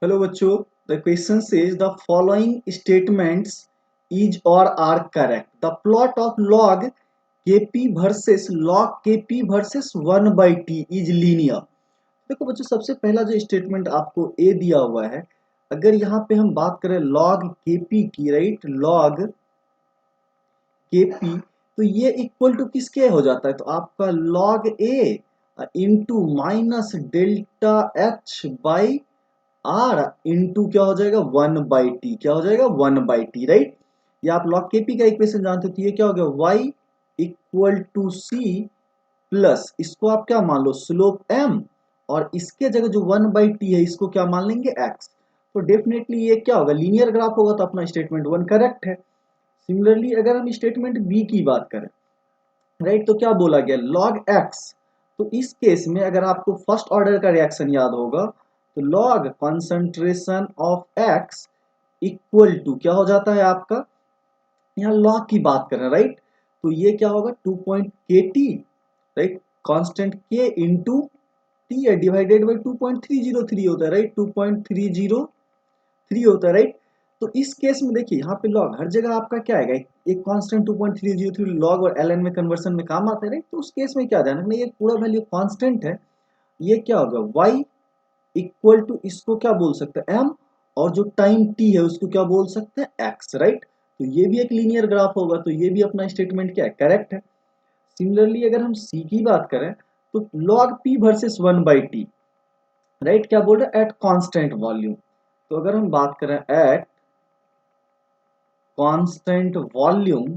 Hello बच्चों, the question says the following statements is or are correct. The plot of log kp versus log kp versus 1 by t is linear. देखो बच्चों, सबसे पहला जो statement आपको ए दिया हुआ है, अगर यहाँ पे हम बात करें log kp की, राइट, log kp, तो ये इक्वल टू किसके हो जाता है? तो आपका log a into minus delta H by R into क्या हो जाएगा? 1/t। क्या हो जाएगा? 1/t, right. ये आप log kp का इक्वेशन जानते हो, तो ये क्या हो गया? y equal to C plus, इसको आप क्या मान लो? स्लोप m, और इसके जगह जो 1/t है इसको क्या मान लेंगे? x। तो डेफिनेटली ये क्या होगा? लीनियर ग्राफ होगा, तो अपना स्टेटमेंट 1 करेक्ट है। सिमिलरली अगर हम स्टेटमेंट बी की बात करें, राइट, तो क्या बोला गया? log x। तो इस केस में अगर आपको फर्स्ट ऑर्डर का रिएक्शन याद होगा, तो log concentration of x equal to क्या हो जाता है आपका? यहाँ log की बात कर रहे हैं, राइट, तो ये क्या होगा? 2.kt, right, constant k into T है, डिवाइडेड बाई 2.303 होता है, राइट, 2.303 होता है, राइट। तो इस केस में देखिए, यहाँ पे लॉग हर जगह आपका क्या आएगा? एक कांस्टेंट 2.303 लॉग और एलएन में कन्वर्सन में काम आता है, राइट। तो उस केस में क्या ध्यान रखना, ये पूरा वैल्यू कांस्टेंट है। ये क्या होगा? y इक्वल टू, इसको क्या बोल सकते हैं? m, और जो टाइम t है उसको क्या बोल सकते हैं? x, right. तो ये भी एक लीनियर ग्राफ होगा, तो ये भी अपना स्टेटमेंट क्या है? करेक्ट है। सिमिलरली अगर हम c की बात करें, तो log p versus 1/t, right, क्या बोल रहे हैं? At constant volume. तो अगर हम बात करें एट कांस्टेंट वॉल्यूम,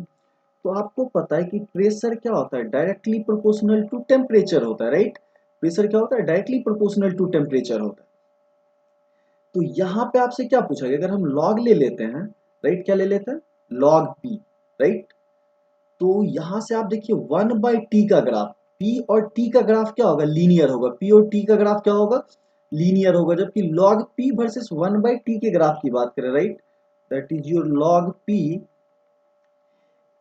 तो आपको पता है कि प्रेशर क्या होता है? डायरेक्टली प्रोपोर्शनल टू टेम्परेचर होता है, राइट। प्रेशर क्या होता है? डायरेक्टली प्रोपोर्शनल टू टेम्परेचर होता है। तो यहां पे आपसे क्या पूछा गया? अगर हम लॉग ले लेते हैं, राइट, क्या ले लेते हैं? Log P, right. तो यहां से आप देखिए 1/t का ग्राफ, p और t का ग्राफ क्या होगा? लीनियर होगा। p और t का ग्राफ क्या होगा? लीनियर होगा। जबकि log p वर्सेस 1/t के ग्राफ की बात करें, right, that is your log p।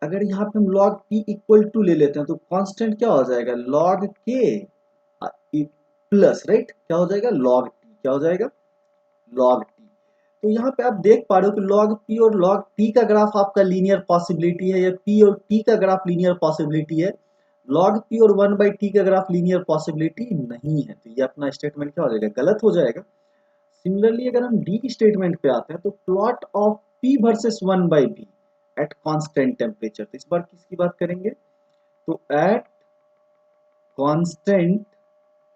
अगर यहाँ पे हम log p इक्वल टू ले लेते हैं, तो कांस्टेंट क्या हो जाएगा? log k प्लस, राइट, क्या हो जाएगा? log t। क्या हो जाएगा? log t। तो यहाँ पे आप देख पा रहे हो कि log p और log t का ग्राफ आपका लीनियर पॉसिबिलिटी है, या p और t का ग्राफ लीनियर पॉसिबिलिटी है। log p और 1/t का ग्राफ लीनियर पॉसिबिलिटी नहीं है, तो ये अपना स्टेटमेंट क्या हो जाएगा? गलत हो जाएगा। सिमिलरली अगर हम डी स्टेटमेंट पे आते हैं, तो plot of p versus 1/b at constant temperature. तो इस बार किसकी बात करेंगे? तो एट कांस्टेंट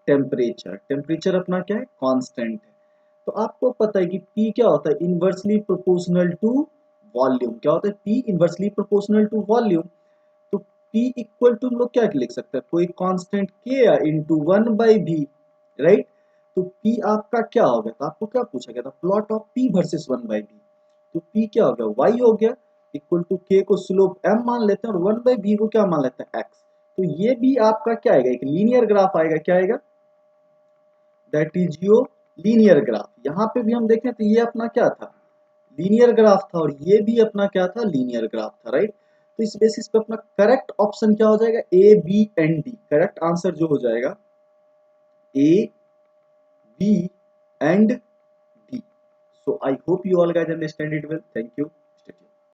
टेम्परेचर, टेम्परेचर अपना क्या है? कांस्टेंट है। तो आपको पता है कि P क्या होता है? Inversely proportional to volume. क्या होता है? P inversely proportional to volume. तो P इक्वल टू हम लोग क्या लिख सकते हैं? कोई constant K into 1/b, right. तो P आपका क्या हो गया? तो आपको क्या पूछा गया था? Plot of P versus 1/b। तो P क्या हो गया? Y हो गया, इक्वल टू K को स्लोप m मान लेते हैं, और 1/b को क्या मान लेते हैं? x। तो ये भी आपका क्या आएगा? एक लीनियर ग्राफ आएगा। क्या आएगा? That is your linear graph. यहाँ पे भी हम देखें तो ये अपना क्या था? लीनियर ग्राफ था, और ये भी अपना क्या था? लीनियर ग्राफ था, राइट। तो इस बेसिस पे अपना करेक्ट ऑप्शन क्या हो जाएगा? A, B and D. Correct answer जो हो जाएगा A, B and D. So I hope you all guys understand it well. Thank you.